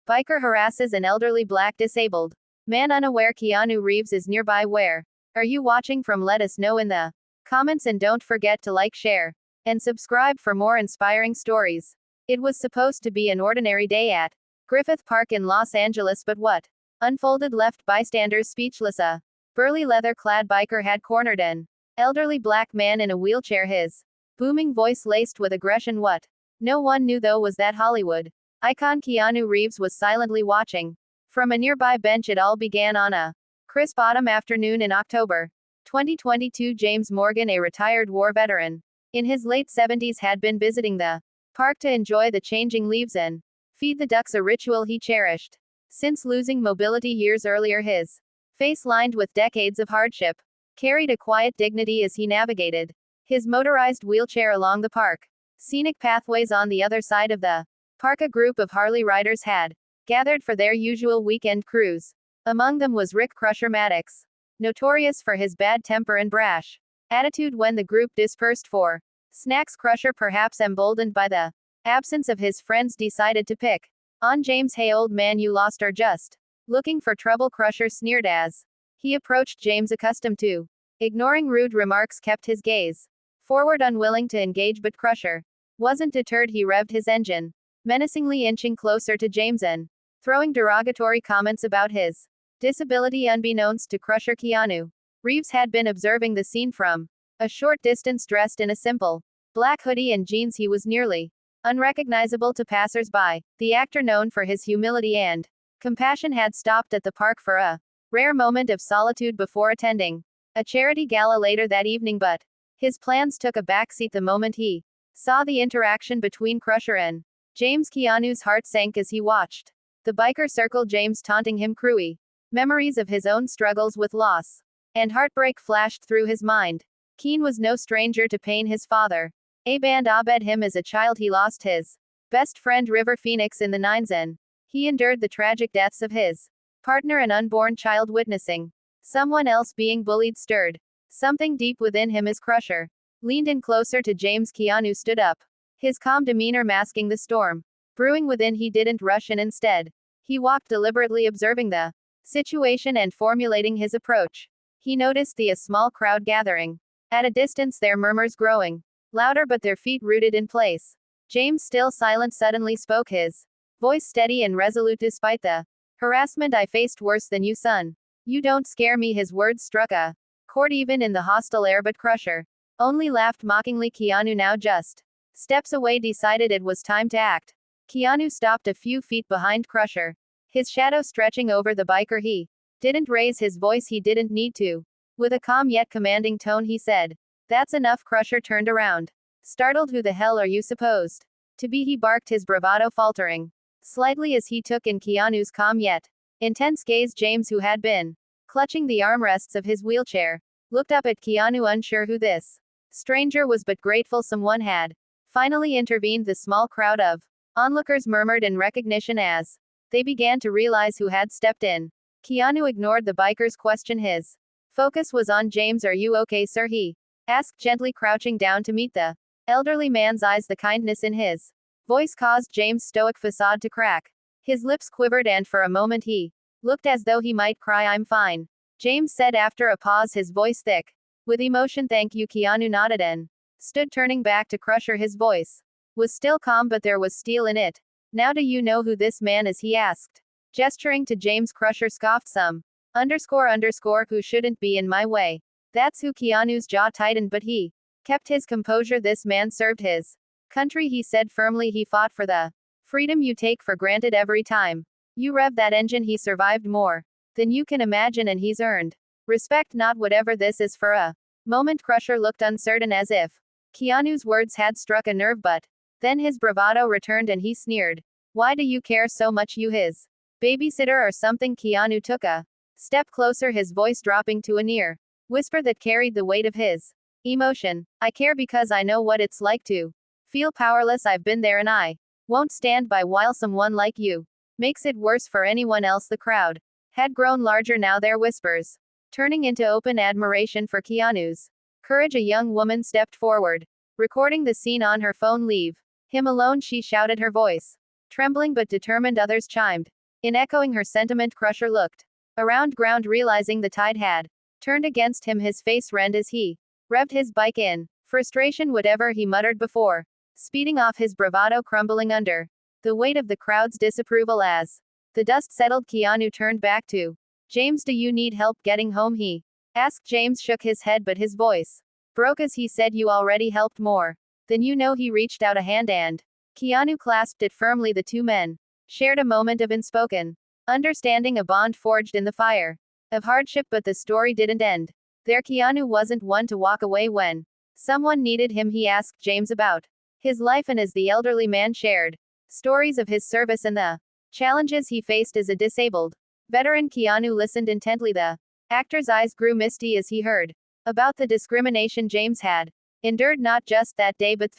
Biker harasses an elderly black disabled man unaware Keanu Reeves is nearby. Where are you watching from? Let us know in the comments and don't forget to like, share, and subscribe for more inspiring stories. It was supposed to be an ordinary day at Griffith Park in Los Angeles, but what unfolded left bystanders speechless. A burly leather-clad biker had cornered an elderly black man in a wheelchair, his booming voice laced with aggression. What no one knew though was that Hollywood icon Keanu Reeves was silently watching from a nearby bench. It all began on a crisp autumn afternoon in October 2022. James Morgan, a retired war veteran in his late 70s, had been visiting the park to enjoy the changing leaves and feed the ducks, a ritual he cherished since losing mobility years earlier. His face, lined with decades of hardship, carried a quiet dignity as he navigated his motorized wheelchair along the park scenic pathways. On the other side of the park, a group of Harley riders had gathered for their usual weekend cruise. Among them was Rick Crusher Maddox, notorious for his bad temper and brash attitude. When the group dispersed for snacks, Crusher, perhaps emboldened by the absence of his friends, decided to pick on James. "Hey old man, you lost or just looking for trouble?" Crusher sneered as he approached James, accustomed to ignoring rude remarks, kept his gaze forward, unwilling to engage. But Crusher wasn't deterred. He revved his engine, menacingly inching closer to James and throwing derogatory comments about his disability. Unbeknownst to Crusher, Keanu Reeves had been observing the scene from a short distance. Dressed in a simple black hoodie and jeans, he was nearly unrecognizable to passers-by. The actor, known for his humility and compassion, had stopped at the park for a rare moment of solitude before attending a charity gala later that evening, but his plans took a backseat the moment he saw the interaction between Crusher and James. Keanu's heart sank as he watched the biker circle James, taunting him cruelly. Memories of his own struggles with loss and heartbreak flashed through his mind. Keane was no stranger to pain. His father, Abe, and abed him as a child. He lost his best friend, River Phoenix, in the 90s, and he endured the tragic deaths of his partner and unborn child. Witnessing someone else being bullied stirred something deep within him. As Crusher leaned in closer to James, Keanu stood up, his calm demeanor masking the storm brewing within. He didn't rush in. Instead, he walked deliberately, observing the situation and formulating his approach. He noticed a small crowd gathering at a distance, their murmurs growing louder, but their feet rooted in place. James, still silent, suddenly spoke, his voice steady and resolute. "Despite the harassment I faced, worse than you, son, you don't scare me." His words struck a chord even in the hostile air, but Crusher only laughed mockingly. Keanu, now just steps away, decided it was time to act. Keanu stopped a few feet behind Crusher, his shadow stretching over the biker. He didn't raise his voice, he didn't need to. With a calm yet commanding tone, he said, "That's enough." Crusher turned around, startled. "Who the hell are you supposed to be?" he barked, his bravado faltering slightly as he took in Keanu's calm yet intense gaze. James, who had been clutching the armrests of his wheelchair, looked up at Keanu, unsure who this stranger was, but grateful someone had finally intervened. The small crowd of onlookers murmured in recognition as they began to realize who had stepped in. Keanu ignored the biker's question. His focus was on James. "Are you okay, sir?" he asked gently, crouching down to meet the elderly man's eyes. The kindness in his voice caused James' stoic facade to crack. His lips quivered, and for a moment he looked as though he might cry. "I'm fine," James said after a pause, his voice thick with emotion. "Thank you." Keanu nodded and stood, turning back to Crusher. His voice was still calm, but there was steel in it. "Now do you know who this man is?" he asked, gesturing to James. Crusher scoffed some. Who shouldn't be in my way. That's who." Keanu's jaw tightened, but he kept his composure. "This man served his country," he said firmly. "He fought for the freedom you take for granted every time you rev that engine. He survived more than you can imagine, and he's earned respect, not whatever this is." For a moment, Crusher looked uncertain, as if Keanu's words had struck a nerve, but then his bravado returned and he sneered. "Why do you care so much? You his babysitter or something?" Keanu took a step closer, his voice dropping to a near whisper that carried the weight of his emotion. "I care because I know what it's like to feel powerless. I've been there, and I won't stand by while someone like you makes it worse for anyone else." The crowd had grown larger now, their whispers turning into open admiration for Keanu's courage. A young woman stepped forward, recording the scene on her phone. "Leave him alone," she shouted, her voice Trembling but determined others chimed in, echoing her sentiment. Crusher looked around ground, realizing the tide had turned against him. His face rent as he revved his bike in frustration. Whatever he muttered before speeding off, his bravado crumbling under the weight of the crowd's disapproval. As the dust settled, Keanu turned back to James. "Do you need help getting home?" he asked. James shook his head, but his voice broke as he said, "You already helped more than you know." He reached out a hand and Keanu clasped it firmly. The two men shared a moment of unspoken understanding, a bond forged in the fire of hardship. But the story didn't end there. Keanu wasn't one to walk away when someone needed him. He asked James about his life, and as the elderly man shared stories of his service and the challenges he faced as a disabled veteran, Keanu listened intently. The actor's eyes grew misty as he heard about the discrimination James had endured, not just that day but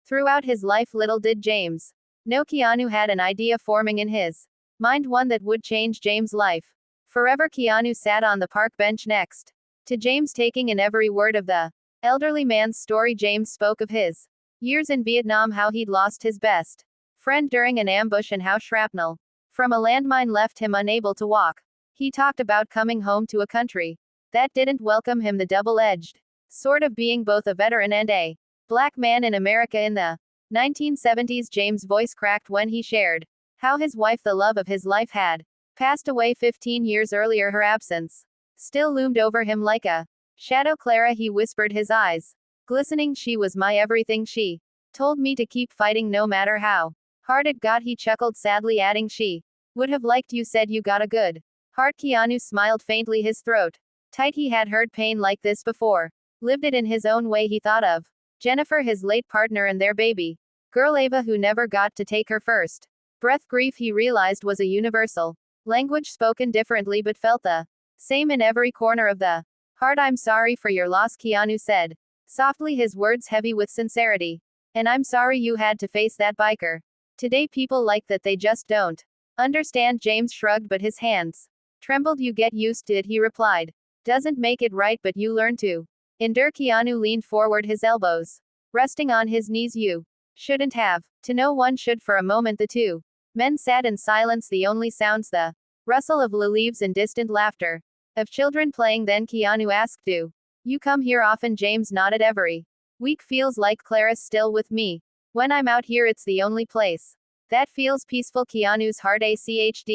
throughout his life. Little did James know Keanu had an idea forming in his mind, one that would change James' life forever. Keanu sat on the park bench next to James, taking in every word of the elderly man's story. James spoke of his years in Vietnam, how he'd lost his best friend during an ambush, and how shrapnel from a landmine left him unable to walk. He talked about coming home to a country that didn't welcome him, the double-edged sort of being both a veteran and a black man in America in the 1970s. James' voice cracked when he shared how his wife, the love of his life, had passed away 15 years earlier. Her absence still loomed over him like a shadow. "Clara," he whispered, his eyes glistening. "She was my everything. She told me to keep fighting no matter how hard it got." He chuckled sadly, adding, "She would have liked you. Said you got a good heart." Keanu smiled faintly, his throat tight. He had heard pain like this before, lived it in his own way. He thought of Jennifer, his late partner, and their baby girl Ava, who never got to take her first breath. Grief, he realized, was a universal language, spoken differently but felt the same in every corner of the heart. "I'm sorry for your loss," Keanu said softly, his words heavy with sincerity. "And I'm sorry you had to face that biker today. People like that, they just don't understand." James shrugged, but his hands trembled. "You get used to it," he replied. "Doesn't make it right, but you learn to endure." Keanu leaned forward, his elbows resting on his knees. "You shouldn't have to know." "One should." For a moment the two men sat in silence, the only sounds the rustle of leaves and distant laughter of children playing. Then Keanu asked, "Do you come here often?" James nodded. "Every week. Feels like Clara's still with me. When I'm out here, it's the only place that feels peaceful." Keanu's heart ached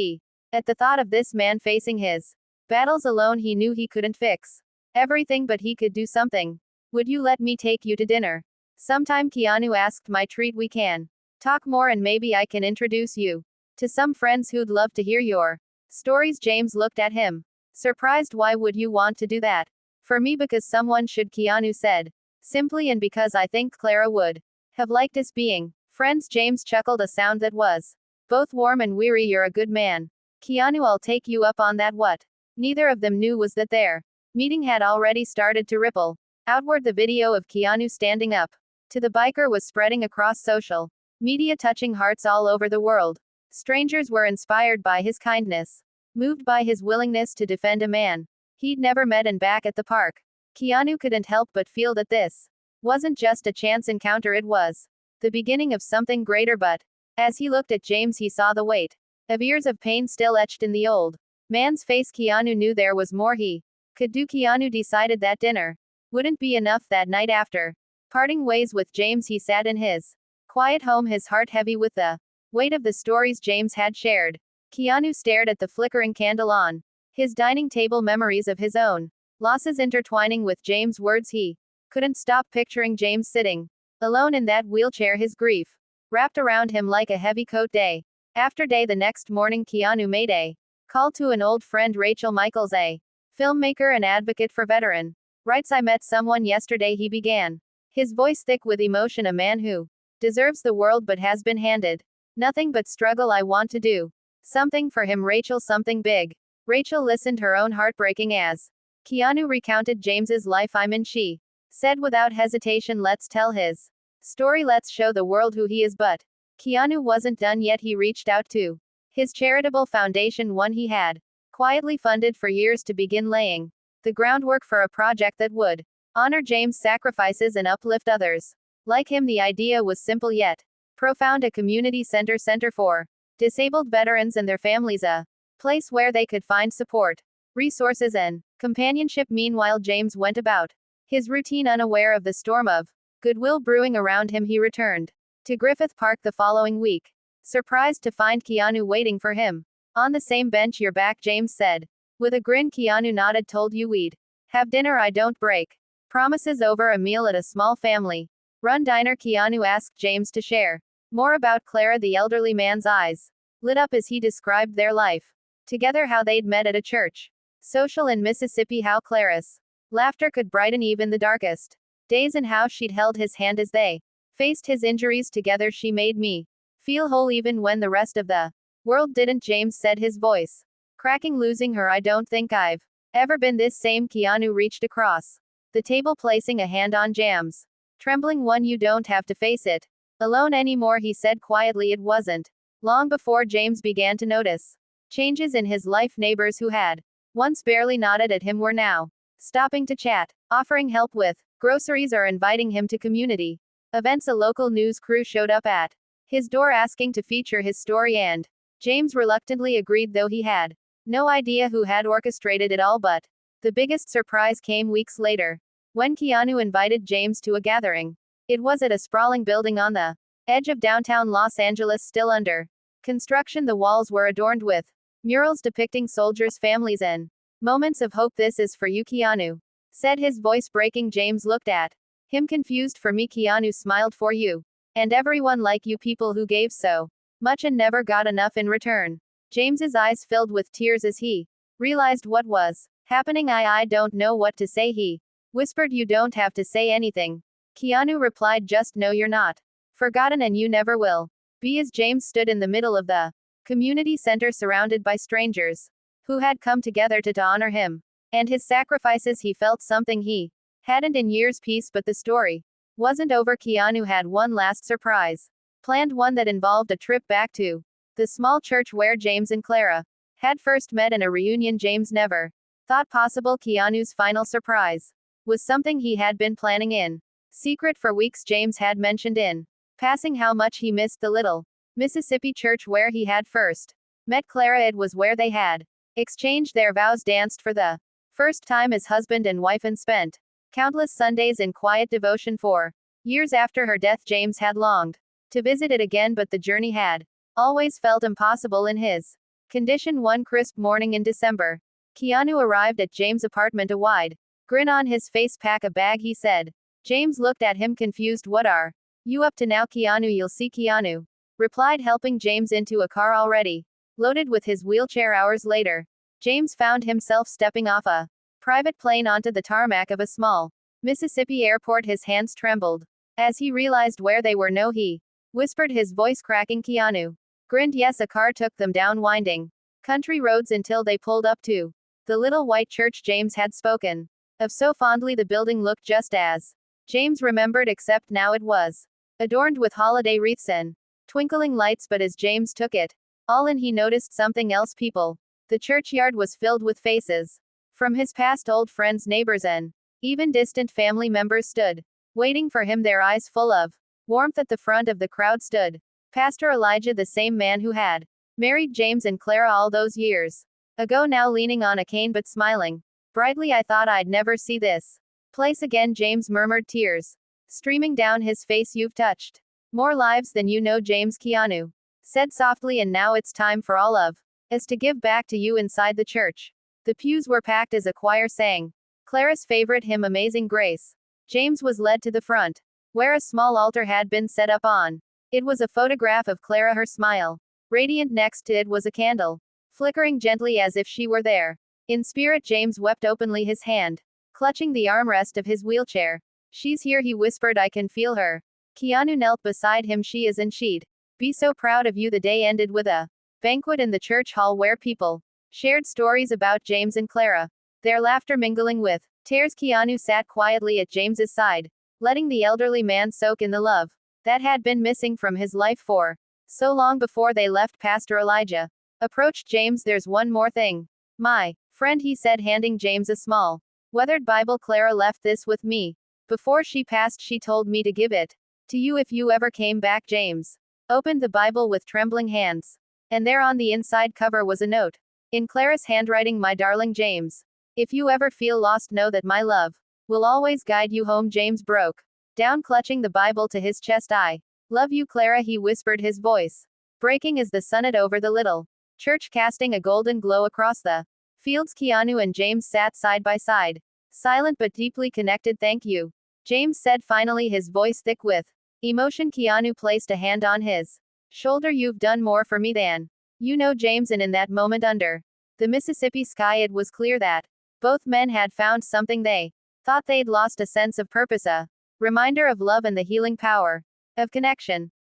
at the thought of this man facing his battles alone. He knew he couldn't fix everything, but he could do something. "Would you let me take you to dinner sometime?" Keanu asked. "My treat. We can talk more, and maybe I can introduce you to some friends who'd love to hear your stories." James looked at him surprised. "Why would you want to do that?" "For me, because someone should," Keanu said simply, "and because I think Clara would have liked us being friends." James chuckled, a sound that was both warm and weary. "You're a good man, Keanu. I'll take you up on that." What neither of them knew was that their meeting had already started to ripple outward. The video of Keanu standing up to the biker was spreading across social media, touching hearts all over the world. Strangers were inspired by his kindness, moved by his willingness to defend a man he'd never met. And back at the park, Keanu couldn't help but feel that this wasn't just a chance encounter, it was the beginning of something greater. But as he looked at James, he saw the weight of years of pain still etched in the old man's face. Keanu knew there was more he could do. Keanu decided that dinner wouldn't be enough that night. After parting ways with James, he sat in his quiet home, his heart heavy with the weight of the stories James had shared. Keanu stared at the flickering candle on his dining table, memories of his own losses intertwining with James' words. He couldn't stop picturing James sitting alone in that wheelchair, his grief wrapped around him like a heavy coat. Day after day, the next morning, Keanu made a call to an old friend, Rachel Michaels, a filmmaker and advocate for veteran rights. "I met someone yesterday," he began, his voice thick with emotion, "a man who deserves the world but has been handed nothing but struggle. I want to do something for him." "Rachel, something big?" Rachel listened, her own heart breaking as Keanu recounted James's life. "I'm in," she said without hesitation. "Let's tell his story. Let's show the world who he is." But Keanu wasn't done yet. He reached out to his charitable foundation, one he had quietly funded for years, to begin laying the groundwork for a project that would honor James' sacrifices and uplift others like him. The idea was simple yet profound a community center for disabled veterans and their families, a place where they could find support, resources, and companionship. Meanwhile, James went about his routine, unaware of the storm of goodwill brewing around him. He returned to Griffith Park the following week, surprised to find Keanu waiting for him. On the same bench. You're back, James said. With a grin, Keanu nodded. Told you we'd have dinner. I don't break promises over a meal at a small family run diner. Keanu asked James to share more about Clara. The elderly man's eyes lit up as he described their life together, how they'd met at a church social in Mississippi, how Clara's laughter could brighten even the darkest days, and how she'd held his hand as they faced his injuries together. She made me feel whole even when the rest of the world didn't, James said, his voice cracking. Losing her, I don't think I've ever been this same. Keanu reached across the table, placing a hand on Jam's trembling one. You don't have to face it alone anymore, he said quietly. It wasn't long before James began to notice changes in his life. Neighbors who had once barely nodded at him were now stopping to chat, offering help with groceries, or inviting him to community events. A local news crew showed up at his door asking to feature his story, and James reluctantly agreed, though he had no idea who had orchestrated it all. But the biggest surprise came weeks later, when Keanu invited James to a gathering. It was at a sprawling building on the edge of downtown Los Angeles, still under construction. The walls were adorned with murals depicting soldiers' families and moments of hope. This is for you, Keanu said, his voice breaking. James looked at him confused. For me, Keanu smiled. For you and everyone like you, people who gave so much and never got enough in return. James's eyes filled with tears as he realized what was happening. I don't know what to say, he whispered. You don't have to say anything, Keanu replied. Just know you're not forgotten, and you never will be. As James stood in the middle of the community center, surrounded by strangers who had come together to honor him and his sacrifices, he felt something he hadn't in years. Peace. But the story wasn't over. Keanu had one last surprise planned, one that involved a trip back to the small church where James and Clara had first met, and a reunion James never thought possible. Keanu's final surprise was something he had been planning in secret for weeks. James had mentioned in passing how much he missed the little Mississippi church where he had first met Clara. It was where they had exchanged their vows, danced for the first time as husband and wife, and spent countless Sundays in quiet devotion. For years after her death, James had longed to visit it again, but the journey had always felt impossible in his condition. One crisp morning in December, Keanu arrived at James' apartment, a wide grin on his face. Pack a bag, he said. James looked at him confused. What are you up to now, Keanu? You'll see, Keanu replied, helping James into a car already loaded with his wheelchair. Hours later, James found himself stepping off a private plane onto the tarmac of a small Mississippi airport. His hands trembled as he realized where they were. No, he whispered, his voice cracking. Keanu grinned. Yes, a car took them down winding country roads until they pulled up to the little white church James had spoken of so fondly. The building looked just as James remembered, except now it was adorned with holiday wreaths and twinkling lights. But as James took it all in, he noticed something else. People. The churchyard was filled with faces from his past, old friends, neighbors, and even distant family members stood waiting for him, their eyes full of warmth. At the front of the crowd stood Pastor Elijah, the same man who had married James and Clara all those years ago, now leaning on a cane but smiling brightly. I thought I'd never see this place again, James murmured, tears streaming down his face. You've touched more lives than you know, James, Keanu said softly, and now it's time for all of us to give back to you. Inside the church, the pews were packed as a choir sang Clara's favorite hymn, Amazing Grace. James was led to the front, where a small altar had been set up. On it was a photograph of Clara, her smile radiant. Next to it was a candle, flickering gently as if she were there in spirit. James wept openly, his hand clutching the armrest of his wheelchair. She's here, he whispered. I can feel her. Keanu knelt beside him. She is, and she'd be so proud of you. The day ended with a banquet in the church hall where people shared stories about James and Clara, their laughter mingling with tears. Keanu sat quietly at James's side, letting the elderly man soak in the love that had been missing from his life for so long. Before they left, Pastor Elijah approached James. There's one more thing, my friend, he said, handing James a small, weathered Bible. Clara left this with me before she passed. She told me to give it to you if you ever came back. James opened the Bible with trembling hands. And there on the inside cover was a note. In Clara's handwriting, my darling James. If you ever feel lost, know that my love will always guide you home. James broke down, clutching the Bible to his chest. I love you, Clara, he whispered, his voice breaking as the sun over the little church, casting a golden glow across the fields. Keanu and James sat side by side, silent but deeply connected. Thank you, James said finally, his voice thick with emotion. Keanu placed a hand on his shoulder. You've done more for me than you know, James. And in that moment, under the Mississippi sky, it was clear that both men had found something they thought they'd lost, a sense of purpose, a reminder of love and the healing power of connection.